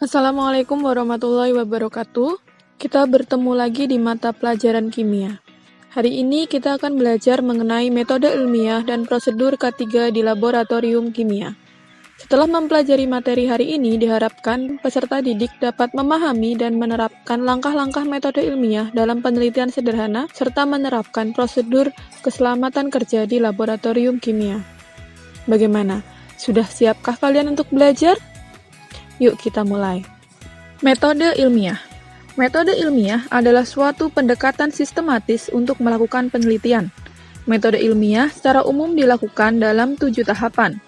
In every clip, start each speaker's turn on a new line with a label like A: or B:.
A: Assalamualaikum warahmatullahi wabarakatuh. Kita bertemu lagi di mata pelajaran kimia. Hari ini kita akan belajar mengenai metode ilmiah dan prosedur K3 di laboratorium kimia. Setelah mempelajari materi hari ini, diharapkan peserta didik dapat memahami dan menerapkan langkah-langkah metode ilmiah dalam penelitian sederhana, serta menerapkan prosedur keselamatan kerja di laboratorium kimia. Bagaimana? Sudah siapkah kalian untuk belajar? Yuk kita mulai. Metode ilmiah. Metode ilmiah adalah suatu pendekatan sistematis untuk melakukan penelitian. Metode ilmiah secara umum dilakukan dalam 7 tahapan.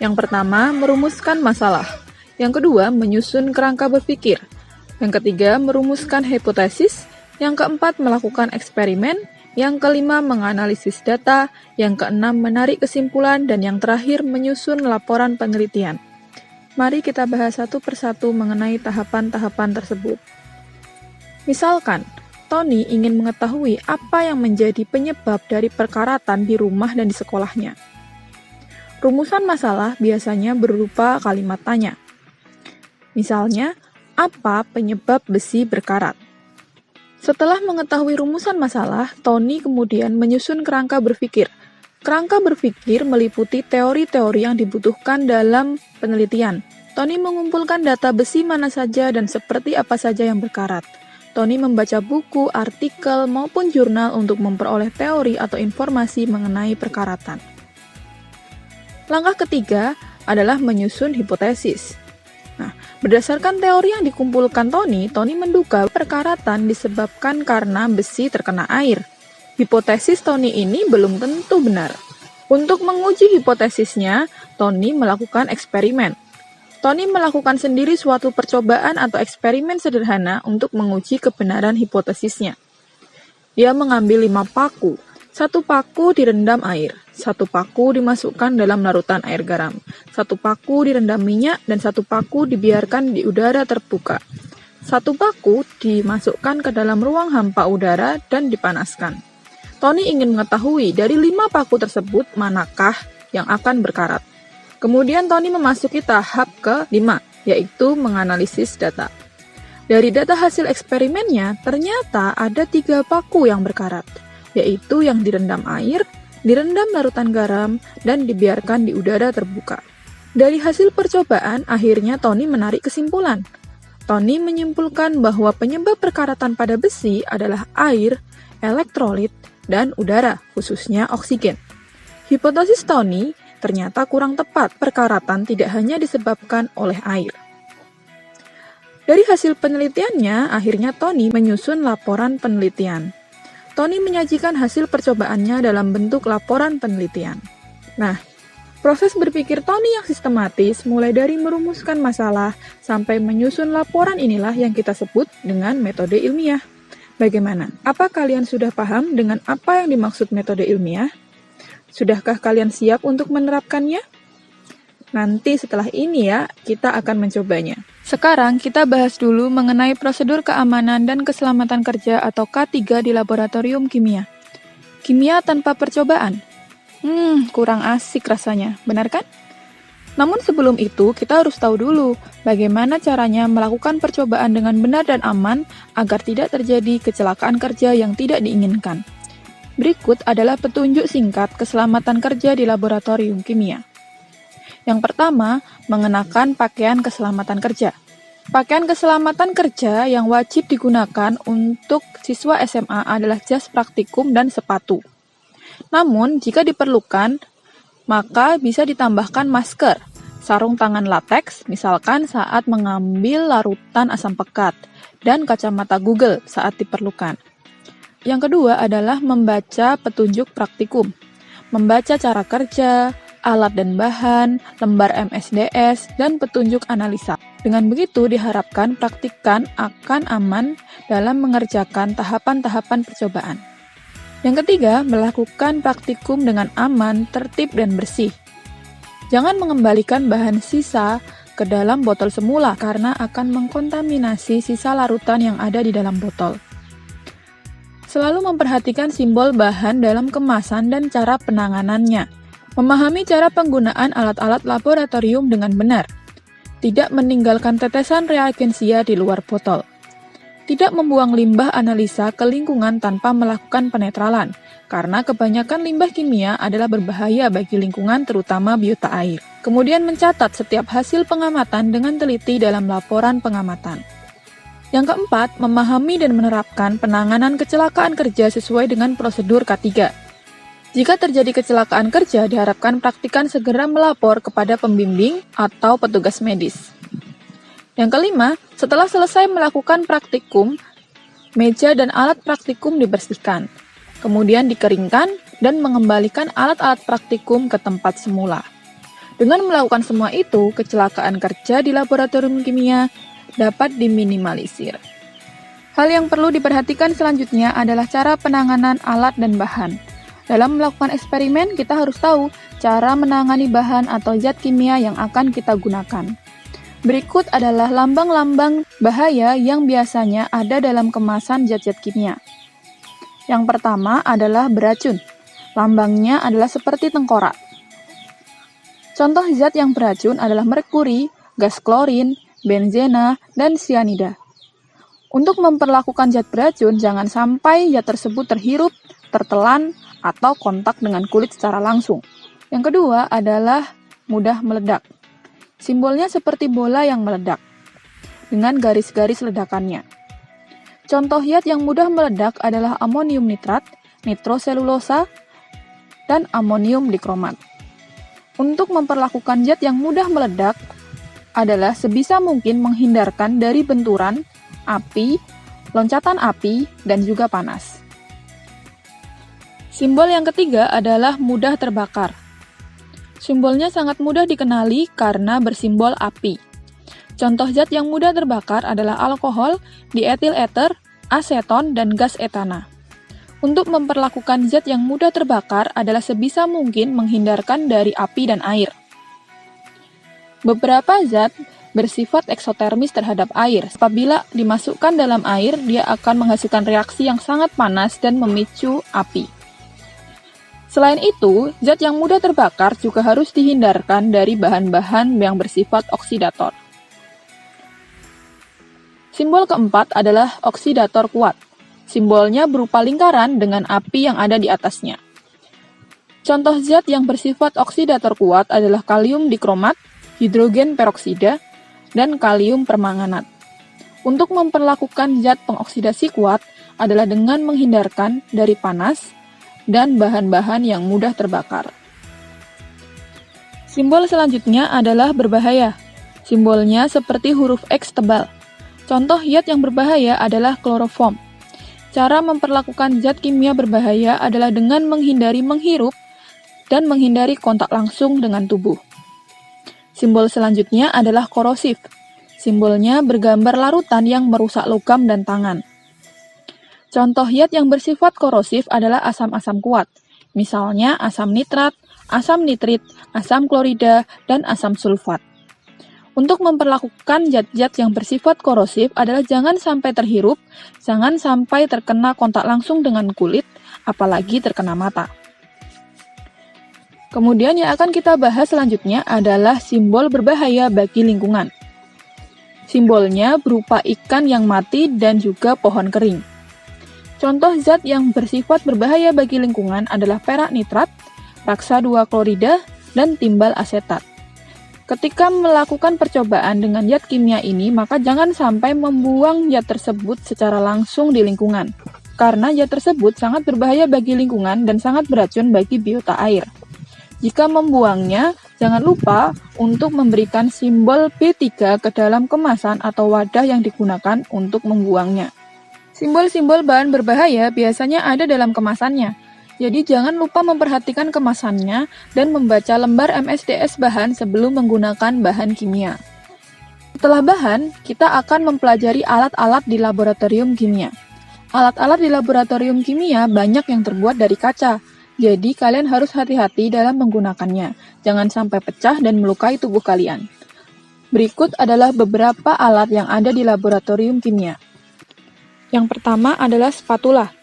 A: Yang pertama, merumuskan masalah. Yang kedua, menyusun kerangka berpikir. Yang ketiga, merumuskan hipotesis. Yang keempat, melakukan eksperimen. Yang kelima, menganalisis data. Yang keenam, menarik kesimpulan. Dan yang terakhir, menyusun laporan penelitian. Mari kita bahas satu persatu mengenai tahapan-tahapan tersebut. Misalkan, Tony ingin mengetahui apa yang menjadi penyebab dari perkaratan di rumah dan di sekolahnya. Rumusan masalah biasanya berupa kalimat tanya. Misalnya, apa penyebab besi berkarat? Setelah mengetahui rumusan masalah, Tony kemudian menyusun kerangka berpikir. Kerangka berpikir meliputi teori-teori yang dibutuhkan dalam penelitian. Tony mengumpulkan data besi mana saja dan seperti apa saja yang berkarat. Tony membaca buku, artikel, maupun jurnal untuk memperoleh teori atau informasi mengenai perkaratan. Langkah ketiga adalah menyusun hipotesis. Berdasarkan teori yang dikumpulkan Tony menduga perkaratan disebabkan karena besi terkena air. Hipotesis Tony ini belum tentu benar. Untuk menguji hipotesisnya, Tony melakukan eksperimen. Tony melakukan sendiri suatu percobaan atau eksperimen sederhana untuk menguji kebenaran hipotesisnya. Dia mengambil 5 paku. 1 paku direndam air, 1 paku dimasukkan dalam larutan air garam, 1 paku direndam minyak, dan 1 paku dibiarkan di udara terbuka. 1 paku dimasukkan ke dalam ruang hampa udara dan dipanaskan. Tony ingin mengetahui dari 5 paku tersebut manakah yang akan berkarat. Kemudian Tony memasuki tahap ke-5, yaitu menganalisis data. Dari data hasil eksperimennya, ternyata ada 3 paku yang berkarat, yaitu yang direndam air, direndam larutan garam, dan dibiarkan di udara terbuka. Dari hasil percobaan, akhirnya Tony menarik kesimpulan. Tony menyimpulkan bahwa penyebab perkaratan pada besi adalah air, elektrolit, dan udara, khususnya oksigen. Hipotesis Tony ternyata kurang tepat. Perkaratan tidak hanya disebabkan oleh air. Dari hasil penelitiannya, akhirnya Tony menyusun laporan penelitian. Tony menyajikan hasil percobaannya dalam bentuk laporan penelitian. Proses berpikir Tony yang sistematis, mulai dari merumuskan masalah sampai menyusun laporan inilah yang kita sebut dengan metode ilmiah. Bagaimana? Apa kalian sudah paham dengan apa yang dimaksud metode ilmiah? Sudahkah kalian siap untuk menerapkannya? Nanti setelah ini ya, kita akan mencobanya. Sekarang kita bahas dulu mengenai prosedur keamanan dan keselamatan kerja atau K3 di laboratorium kimia. Kimia tanpa percobaan? Kurang asik rasanya, benar kan? Namun sebelum itu, kita harus tahu dulu bagaimana caranya melakukan percobaan dengan benar dan aman agar tidak terjadi kecelakaan kerja yang tidak diinginkan. Berikut adalah petunjuk singkat keselamatan kerja di laboratorium kimia. Yang pertama, mengenakan pakaian keselamatan kerja. Pakaian keselamatan kerja yang wajib digunakan untuk siswa SMA adalah jas praktikum dan sepatu. Namun, jika diperlukan, maka bisa ditambahkan masker, sarung tangan lateks, misalkan saat mengambil larutan asam pekat, dan kacamata Google saat diperlukan. Yang kedua adalah membaca petunjuk praktikum, membaca cara kerja, alat dan bahan, lembar MSDS, dan petunjuk analisa. Dengan begitu diharapkan praktikan akan aman dalam mengerjakan tahapan-tahapan percobaan. Yang ketiga, melakukan praktikum dengan aman, tertib, dan bersih. Jangan mengembalikan bahan sisa ke dalam botol semula karena akan mengkontaminasi sisa larutan yang ada di dalam botol. Selalu memperhatikan simbol bahan dalam kemasan dan cara penanganannya. Memahami cara penggunaan alat-alat laboratorium dengan benar. Tidak meninggalkan tetesan reagensia di luar botol. Tidak membuang limbah analisa ke lingkungan tanpa melakukan penetralan, karena kebanyakan limbah kimia adalah berbahaya bagi lingkungan terutama biota air. Kemudian mencatat setiap hasil pengamatan dengan teliti dalam laporan pengamatan. Yang keempat, memahami dan menerapkan penanganan kecelakaan kerja sesuai dengan prosedur K3. Jika terjadi kecelakaan kerja, diharapkan praktikan segera melapor kepada pembimbing atau petugas medis. Yang kelima, setelah selesai melakukan praktikum, meja dan alat praktikum dibersihkan, kemudian dikeringkan dan mengembalikan alat-alat praktikum ke tempat semula. Dengan melakukan semua itu, kecelakaan kerja di laboratorium kimia dapat diminimalisir. Hal yang perlu diperhatikan selanjutnya adalah cara penanganan alat dan bahan. Dalam melakukan eksperimen, kita harus tahu cara menangani bahan atau zat kimia yang akan kita gunakan. Berikut adalah lambang-lambang bahaya yang biasanya ada dalam kemasan zat-zat kimia. Yang pertama adalah beracun. Lambangnya adalah seperti tengkorak. Contoh zat yang beracun adalah merkuri, gas klorin, benzena, dan sianida. Untuk memperlakukan zat beracun, jangan sampai zat tersebut terhirup, tertelan, atau kontak dengan kulit secara langsung. Yang kedua adalah mudah meledak. Simbolnya seperti bola yang meledak, dengan garis-garis ledakannya. Contoh zat yang mudah meledak adalah amonium nitrat, nitroselulosa, dan amonium dikromat. Untuk memperlakukan zat yang mudah meledak adalah sebisa mungkin menghindarkan dari benturan, api, loncatan api, dan juga panas. Simbol yang ketiga adalah mudah terbakar. Simbolnya sangat mudah dikenali karena bersimbol api. Contoh zat yang mudah terbakar adalah alkohol, dietil ether, aseton, dan gas etana. Untuk memperlakukan zat yang mudah terbakar adalah sebisa mungkin menghindarkan dari api dan air. Beberapa zat bersifat eksotermis terhadap air. Apabila dimasukkan dalam air, dia akan menghasilkan reaksi yang sangat panas dan memicu api. Selain itu, zat yang mudah terbakar juga harus dihindarkan dari bahan-bahan yang bersifat oksidator. Simbol keempat adalah oksidator kuat. Simbolnya berupa lingkaran dengan api yang ada di atasnya. Contoh zat yang bersifat oksidator kuat adalah kalium dikromat, hidrogen peroksida, dan kalium permanganat. Untuk memperlakukan zat pengoksidasi kuat adalah dengan menghindarkan dari panas dan bahan-bahan yang mudah terbakar. Simbol selanjutnya adalah berbahaya. Simbolnya seperti huruf X tebal. Contoh zat yang berbahaya adalah kloroform. Cara memperlakukan zat kimia berbahaya adalah dengan menghindari menghirup dan menghindari kontak langsung dengan tubuh. Simbol selanjutnya adalah korosif. Simbolnya bergambar larutan yang merusak logam dan tangan. Contoh zat yang bersifat korosif adalah asam-asam kuat, misalnya asam nitrat, asam nitrit, asam klorida, dan asam sulfat. Untuk memperlakukan zat-zat yang bersifat korosif adalah jangan sampai terhirup, jangan sampai terkena kontak langsung dengan kulit, apalagi terkena mata. Kemudian yang akan kita bahas selanjutnya adalah simbol berbahaya bagi lingkungan. Simbolnya berupa ikan yang mati dan juga pohon kering. Contoh zat yang bersifat berbahaya bagi lingkungan adalah perak nitrat, raksa 2 klorida, dan timbal asetat. Ketika melakukan percobaan dengan zat kimia ini, maka jangan sampai membuang zat tersebut secara langsung di lingkungan, karena zat tersebut sangat berbahaya bagi lingkungan dan sangat beracun bagi biota air. Jika membuangnya, jangan lupa untuk memberikan simbol B3 ke dalam kemasan atau wadah yang digunakan untuk membuangnya. Simbol-simbol bahan berbahaya biasanya ada dalam kemasannya, jadi jangan lupa memperhatikan kemasannya dan membaca lembar MSDS bahan sebelum menggunakan bahan kimia. Setelah bahan, kita akan mempelajari alat-alat di laboratorium kimia. Alat-alat di laboratorium kimia banyak yang terbuat dari kaca, jadi kalian harus hati-hati dalam menggunakannya, jangan sampai pecah dan melukai tubuh kalian. Berikut adalah beberapa alat yang ada di laboratorium kimia. Yang pertama adalah spatula.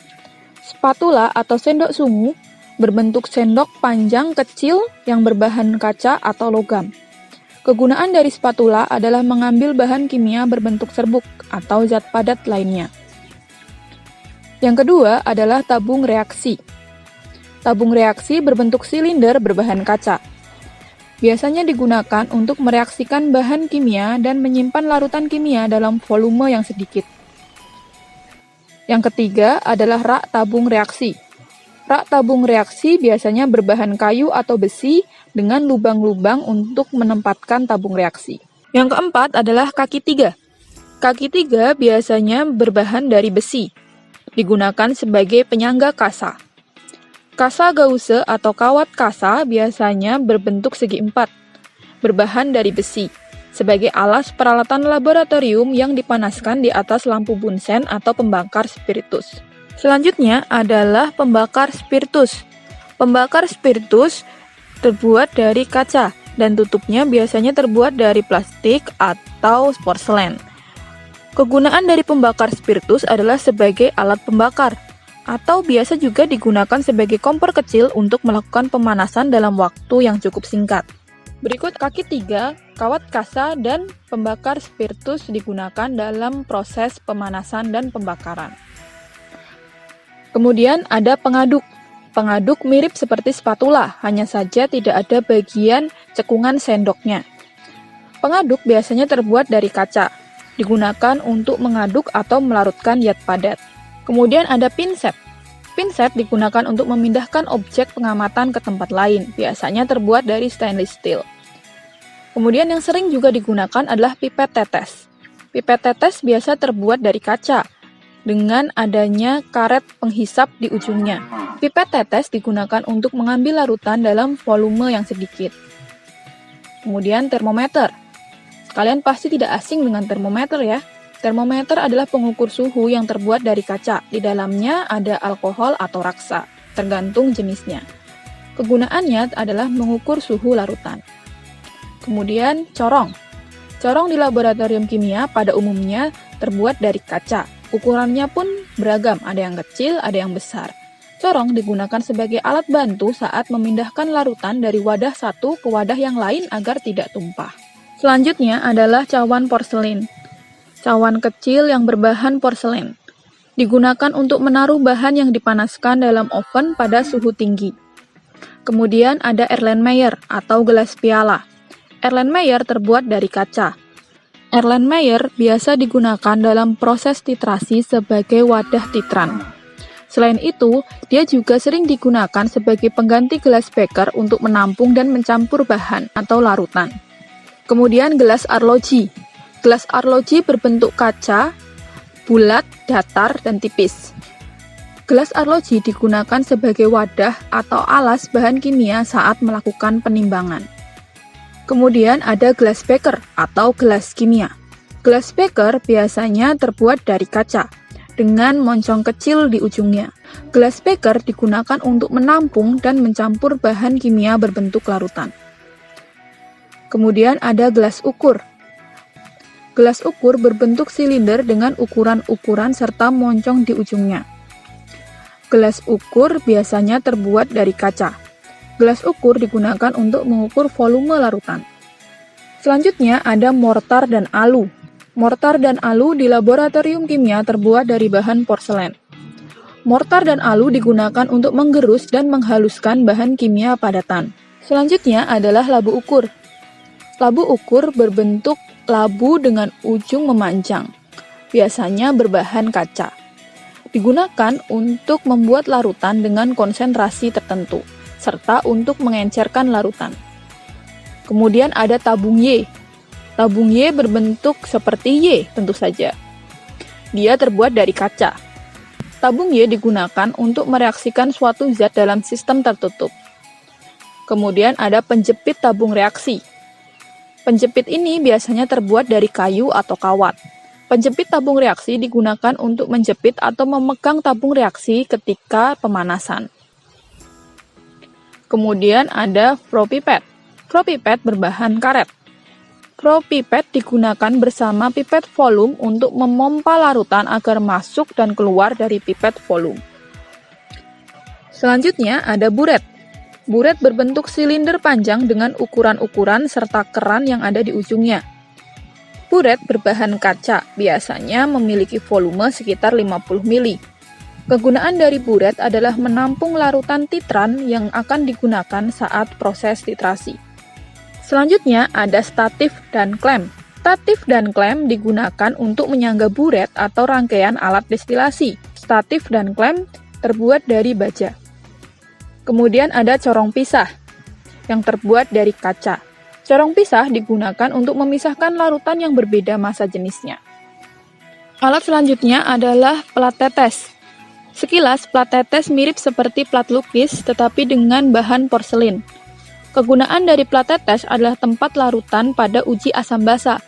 A: Spatula atau sendok sungu berbentuk sendok panjang kecil yang berbahan kaca atau logam. Kegunaan dari spatula adalah mengambil bahan kimia berbentuk serbuk atau zat padat lainnya. Yang kedua adalah tabung reaksi. Tabung reaksi berbentuk silinder berbahan kaca. Biasanya digunakan untuk mereaksikan bahan kimia dan menyimpan larutan kimia dalam volume yang sedikit. Yang ketiga adalah rak tabung reaksi. Rak tabung reaksi biasanya berbahan kayu atau besi dengan lubang-lubang untuk menempatkan tabung reaksi. Yang keempat adalah kaki tiga. Kaki tiga biasanya berbahan dari besi, digunakan sebagai penyangga kasa. Kasa gauge atau kawat kasa biasanya berbentuk segi empat, berbahan dari besi, sebagai alas peralatan laboratorium yang dipanaskan di atas lampu bunsen atau pembakar spiritus. Selanjutnya adalah pembakar spiritus. Pembakar spiritus terbuat dari kaca dan tutupnya biasanya terbuat dari plastik atau porselen. Kegunaan dari pembakar spiritus adalah sebagai alat pembakar, atau biasa juga digunakan sebagai kompor kecil untuk melakukan pemanasan dalam waktu yang cukup singkat. Berikut kaki tiga, kawat kasa, dan pembakar spiritus digunakan dalam proses pemanasan dan pembakaran. Kemudian ada pengaduk. Pengaduk mirip seperti spatula, hanya saja tidak ada bagian cekungan sendoknya. Pengaduk biasanya terbuat dari kaca, digunakan untuk mengaduk atau melarutkan zat padat. Kemudian ada pinset. Pinset digunakan untuk memindahkan objek pengamatan ke tempat lain, biasanya terbuat dari stainless steel. Kemudian yang sering juga digunakan adalah pipet tetes. Pipet tetes biasa terbuat dari kaca, dengan adanya karet penghisap di ujungnya. Pipet tetes digunakan untuk mengambil larutan dalam volume yang sedikit. Kemudian termometer. Kalian pasti tidak asing dengan termometer ya. Termometer adalah pengukur suhu yang terbuat dari kaca. Di dalamnya ada alkohol atau raksa, tergantung jenisnya. Kegunaannya adalah mengukur suhu larutan. Kemudian corong. Corong di laboratorium kimia pada umumnya terbuat dari kaca. Ukurannya pun beragam, ada yang kecil, ada yang besar. Corong digunakan sebagai alat bantu saat memindahkan larutan dari wadah satu ke wadah yang lain agar tidak tumpah. Selanjutnya adalah cawan porselin. Cawan kecil yang berbahan porselen. Digunakan untuk menaruh bahan yang dipanaskan dalam oven pada suhu tinggi. Kemudian ada Erlenmeyer atau gelas piala. Erlenmeyer terbuat dari kaca. Erlenmeyer biasa digunakan dalam proses titrasi sebagai wadah titran. Selain itu, dia juga sering digunakan sebagai pengganti gelas beker untuk menampung dan mencampur bahan atau larutan. Kemudian gelas arloji. Gelas arloji berbentuk kaca, bulat, datar, dan tipis. Gelas arloji digunakan sebagai wadah atau alas bahan kimia saat melakukan penimbangan. Kemudian ada gelas beker atau gelas kimia. Gelas beker biasanya terbuat dari kaca, dengan moncong kecil di ujungnya. Gelas beker digunakan untuk menampung dan mencampur bahan kimia berbentuk larutan. Kemudian ada gelas ukur. Gelas ukur berbentuk silinder dengan ukuran-ukuran serta moncong di ujungnya. Gelas ukur biasanya terbuat dari kaca. Gelas ukur digunakan untuk mengukur volume larutan. Selanjutnya ada mortar dan alu. Mortar dan alu di laboratorium kimia terbuat dari bahan porselen. Mortar dan alu digunakan untuk menggerus dan menghaluskan bahan kimia padatan. Selanjutnya adalah labu ukur. Labu ukur berbentuk labu dengan ujung memanjang, biasanya berbahan kaca. Digunakan untuk membuat larutan dengan konsentrasi tertentu, serta untuk mengencerkan larutan. Kemudian ada tabung Y. Tabung Y berbentuk seperti Y tentu saja. Dia terbuat dari kaca. Tabung Y digunakan untuk mereaksikan suatu zat dalam sistem tertutup. Kemudian ada penjepit tabung reaksi. Penjepit ini biasanya terbuat dari kayu atau kawat. Penjepit tabung reaksi digunakan untuk menjepit atau memegang tabung reaksi ketika pemanasan. Kemudian ada propipet. Propipet berbahan karet. Propipet digunakan bersama pipet volume untuk memompa larutan agar masuk dan keluar dari pipet volume. Selanjutnya ada buret. Buret berbentuk silinder panjang dengan ukuran-ukuran serta keran yang ada di ujungnya. Buret berbahan kaca, biasanya memiliki volume sekitar 50 mili. Kegunaan dari buret adalah menampung larutan titran yang akan digunakan saat proses titrasi. Selanjutnya ada statif dan klem. Statif dan klem digunakan untuk menyangga buret atau rangkaian alat destilasi. Statif dan klem terbuat dari baja. Kemudian ada corong pisah yang terbuat dari kaca. Corong pisah digunakan untuk memisahkan larutan yang berbeda massa jenisnya. Alat selanjutnya adalah plat tetes. Sekilas, plat tetes mirip seperti plat lukis, tetapi dengan bahan porselin. Kegunaan dari plat tetes adalah tempat larutan pada uji asam basa.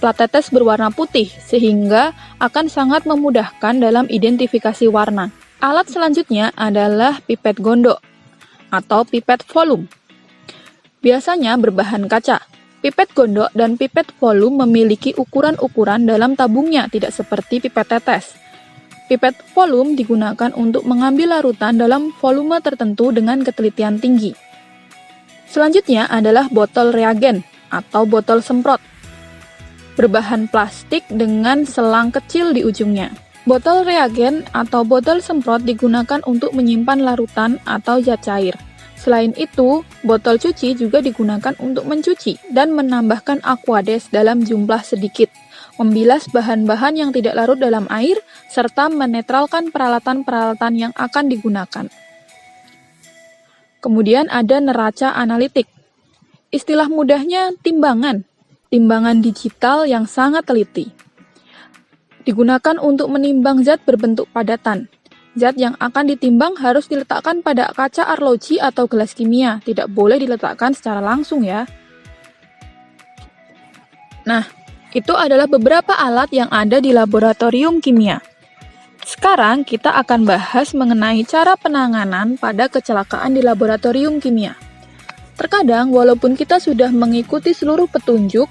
A: Plat tetes berwarna putih, sehingga akan sangat memudahkan dalam identifikasi warna. Alat selanjutnya adalah pipet gondok atau pipet volume. Biasanya berbahan kaca. Pipet gondok dan pipet volume memiliki ukuran-ukuran dalam tabungnya, tidak seperti pipet tetes. Pipet volume digunakan untuk mengambil larutan dalam volume tertentu dengan ketelitian tinggi. Selanjutnya adalah botol reagen atau botol semprot. Berbahan plastik dengan selang kecil di ujungnya. Botol reagen atau botol semprot digunakan untuk menyimpan larutan atau zat cair. Selain itu, botol cuci juga digunakan untuk mencuci dan menambahkan aquades dalam jumlah sedikit, membilas bahan-bahan yang tidak larut dalam air, serta menetralkan peralatan-peralatan yang akan digunakan. Kemudian ada neraca analitik. Istilah mudahnya timbangan digital yang sangat teliti. Digunakan untuk menimbang zat berbentuk padatan. Zat yang akan ditimbang harus diletakkan pada kaca arloji atau gelas kimia, tidak boleh diletakkan secara langsung ya. Nah, itu adalah beberapa alat yang ada di laboratorium kimia. Sekarang kita akan bahas mengenai cara penanganan pada kecelakaan di laboratorium kimia. Terkadang, walaupun kita sudah mengikuti seluruh petunjuk,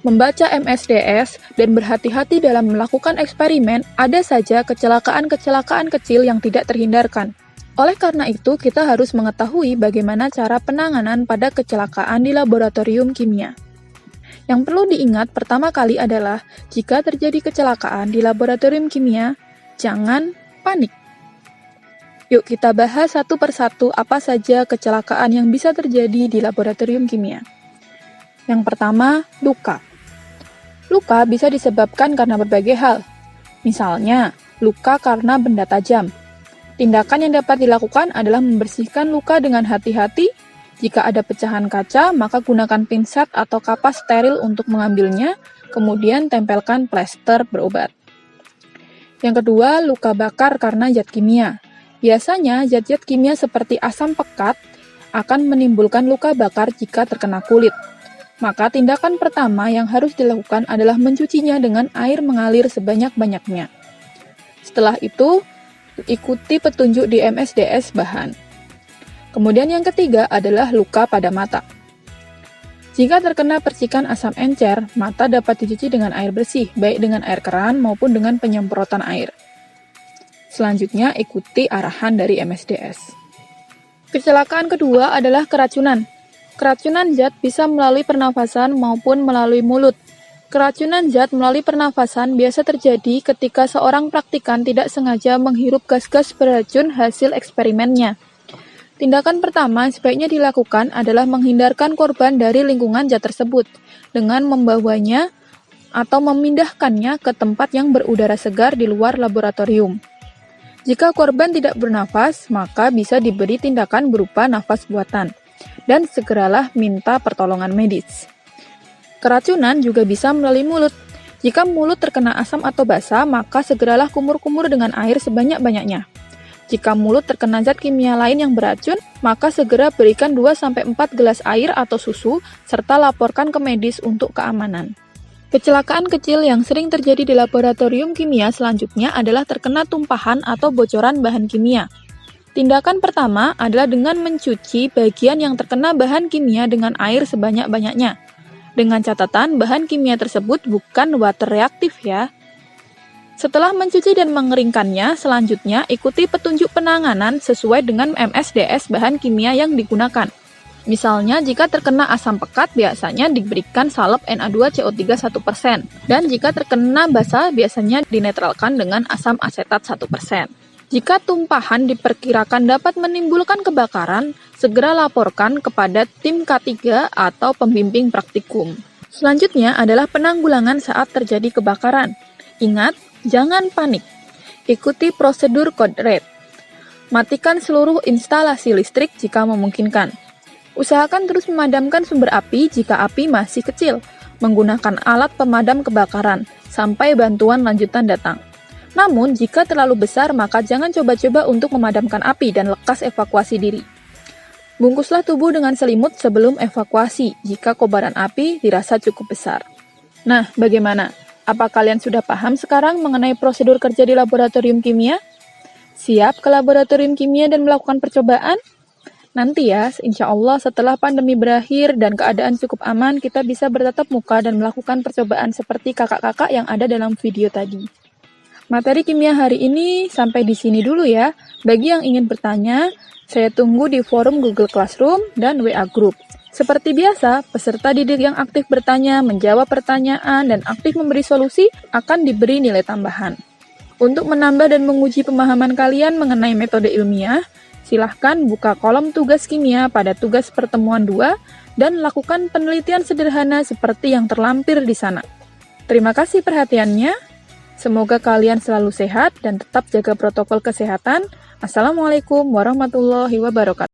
A: membaca MSDS, dan berhati-hati dalam melakukan eksperimen, ada saja kecelakaan-kecelakaan kecil yang tidak terhindarkan. Oleh karena itu, kita harus mengetahui bagaimana cara penanganan pada kecelakaan di laboratorium kimia. Yang perlu diingat pertama kali adalah, jika terjadi kecelakaan di laboratorium kimia, jangan panik. Yuk kita bahas satu persatu apa saja kecelakaan yang bisa terjadi di laboratorium kimia. Yang pertama, luka. Luka bisa disebabkan karena berbagai hal. Misalnya, luka karena benda tajam. Tindakan yang dapat dilakukan adalah membersihkan luka dengan hati-hati. Jika ada pecahan kaca, maka gunakan pinset atau kapas steril untuk mengambilnya, kemudian tempelkan plester berobat. Yang kedua, luka bakar karena zat kimia. Biasanya, zat-zat kimia seperti asam pekat akan menimbulkan luka bakar jika terkena kulit. Maka tindakan pertama yang harus dilakukan adalah mencucinya dengan air mengalir sebanyak-banyaknya. Setelah itu, ikuti petunjuk di MSDS bahan. Kemudian yang ketiga adalah luka pada mata. Jika terkena percikan asam encer, mata dapat dicuci dengan air bersih, baik dengan air keran maupun dengan penyemprotan air. Selanjutnya, ikuti arahan dari MSDS. Kecelakaan kedua adalah keracunan. Keracunan zat bisa melalui pernafasan maupun melalui mulut. Keracunan zat melalui pernafasan biasa terjadi ketika seorang praktikan tidak sengaja menghirup gas-gas beracun hasil eksperimennya. Tindakan pertama sebaiknya dilakukan adalah menghindarkan korban dari lingkungan zat tersebut dengan membawanya atau memindahkannya ke tempat yang berudara segar di luar laboratorium. Jika korban tidak bernafas, maka bisa diberi tindakan berupa nafas buatan. Dan segeralah minta pertolongan medis. Keracunan juga bisa melalui mulut. Jika mulut terkena asam atau basa, maka segeralah kumur-kumur dengan air sebanyak-banyaknya. Jika mulut terkena zat kimia lain yang beracun, maka segera berikan 2-4 gelas air atau susu, serta laporkan ke medis untuk keamanan. Kecelakaan kecil yang sering terjadi di laboratorium kimia selanjutnya adalah terkena tumpahan atau bocoran bahan kimia. Tindakan pertama adalah dengan mencuci bagian yang terkena bahan kimia dengan air sebanyak-banyaknya. Dengan catatan, bahan kimia tersebut bukan water reaktif ya. Setelah mencuci dan mengeringkannya, selanjutnya ikuti petunjuk penanganan sesuai dengan MSDS bahan kimia yang digunakan. Misalnya, jika terkena asam pekat, biasanya diberikan salep Na2CO3 1%, dan jika terkena basa, biasanya dinetralkan dengan asam asetat 1%. Jika tumpahan diperkirakan dapat menimbulkan kebakaran, segera laporkan kepada tim K3 atau pembimbing praktikum. Selanjutnya adalah penanggulangan saat terjadi kebakaran. Ingat, jangan panik. Ikuti prosedur code red. Matikan seluruh instalasi listrik jika memungkinkan. Usahakan terus memadamkan sumber api jika api masih kecil, menggunakan alat pemadam kebakaran sampai bantuan lanjutan datang. Namun, jika terlalu besar, maka jangan coba-coba untuk memadamkan api dan lekas evakuasi diri. Bungkuslah tubuh dengan selimut sebelum evakuasi jika kobaran api dirasa cukup besar. Nah, bagaimana? Apa kalian sudah paham sekarang mengenai prosedur kerja di laboratorium kimia? Siap ke laboratorium kimia dan melakukan percobaan? Nanti ya, insya Allah setelah pandemi berakhir dan keadaan cukup aman, kita bisa bertatap muka dan melakukan percobaan seperti kakak-kakak yang ada dalam video tadi. Materi kimia hari ini sampai di sini dulu ya. Bagi yang ingin bertanya, saya tunggu di forum Google Classroom dan WA Group. Seperti biasa, peserta didik yang aktif bertanya, menjawab pertanyaan, dan aktif memberi solusi akan diberi nilai tambahan. Untuk menambah dan menguji pemahaman kalian mengenai metode ilmiah, silahkan buka kolom tugas kimia pada tugas pertemuan 2 dan lakukan penelitian sederhana seperti yang terlampir di sana. Terima kasih perhatiannya. Semoga kalian selalu sehat dan tetap jaga protokol kesehatan. Assalamualaikum warahmatullahi wabarakatuh.